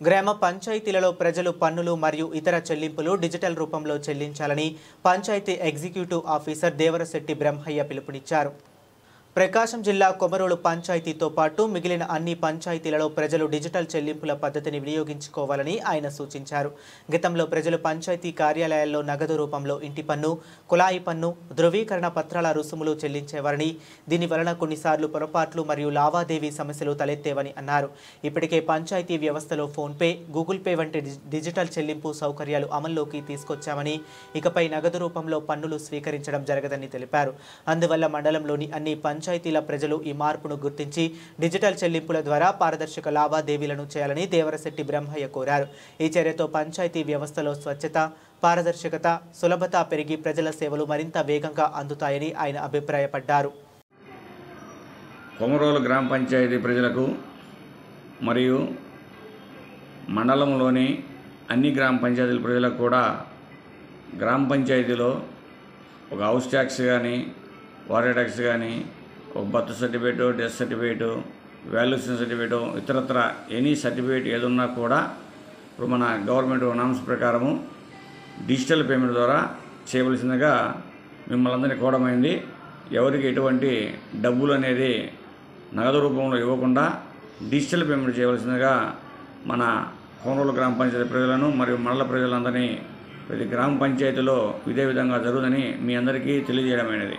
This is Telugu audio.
గ్రామ పంచాయతీలలో ప్రజలు పన్నులు మరియు ఇతర చెల్లింపులు డిజిటల్ రూపంలో చెల్లించాలని పంచాయతీ ఎగ్జిక్యూటివ్ ఆఫీసర్ దేవరశెట్టి బ్రహ్మయ్య పిలుపునిచ్చారు. ప్రకాశం జిల్లా కొమరోలు పంచాయతీతో పాటు మిగిలిన అన్ని పంచాయతీలలో ప్రజలు డిజిటల్ చెల్లింపుల పద్ధతిని వినియోగించుకోవాలని ఆయన సూచించారు. గతంలో ప్రజలు పంచాయతీ కార్యాలయాల్లో నగదు రూపంలో ఇంటి పన్ను, కుళాయి పన్ను, ధృవీకరణ పత్రాల రుసుములు చెల్లించేవారని, దీని వలన కొన్నిసార్లు పొరపాట్లు మరియు లావాదేవీ సమస్యలు తలెత్తేవని అన్నారు. ఇప్పటికే పంచాయతీ వ్యవస్థలో ఫోన్పే, గూగుల్ పే వంటి డిజిటల్ చెల్లింపు సౌకర్యాలు అమల్లోకి తీసుకొచ్చామని, ఇకపై నగదు రూపంలో పన్నులు స్వీకరించడం జరగదని తెలిపారు. అందువల్ల మండలంలోని అన్ని పంచాయతీల ప్రజలు ఈ మార్పును గుర్తించి డిజిటల్ చెల్లింపుల ద్వారా పారదర్శక లావాదేవీలను చేయాలని దేవరశెట్టి బ్రహ్మయ్య కోరారు. ఈ చర్యతో పంచాయతీ వ్యవస్థలో స్వచ్ఛత, పారదర్శకత, సులభత పెరిగి ప్రజల సేవలు మరింత వేగంగా అందుతాయని ఆయన అభిప్రాయపడ్డారు. కొమరోలు గ్రామ పంచాయతీ ప్రజలకు మరియు మండలంలోని అన్ని గ్రామ పంచాయతీల ప్రజలకు కూడా గ్రామ పంచాయతీలో ఒక హౌస్ ట్యాక్స్ కానీ, వాటర్ ట్యాక్స్ కానీ, ఒక birth certificate, death certificate, valuation certificate, ఇతరత్ర ఎనీ సర్టిఫికేట్ ఏదున్నా కూడా ఇప్పుడు మన గవర్నమెంట్ నామ్స్ ప్రకారము డిజిటల్ పేమెంట్ ద్వారా చేయవలసిందిగా మిమ్మల్ని అందరినీ కోవడమైంది. ఎవరికి ఎటువంటి డబ్బులు అనేది నగదు రూపంలో ఇవ్వకుండా డిజిటల్ పేమెంట్ చేయవలసిందిగా మన కొమరోలు గ్రామ పంచాయతీ ప్రజలను మరియు మండల ప్రజలందరినీ ప్రతి గ్రామ పంచాయతీలో ఇదే విధంగా జరుగుతుందని మీ అందరికీ తెలియజేయడమైనది.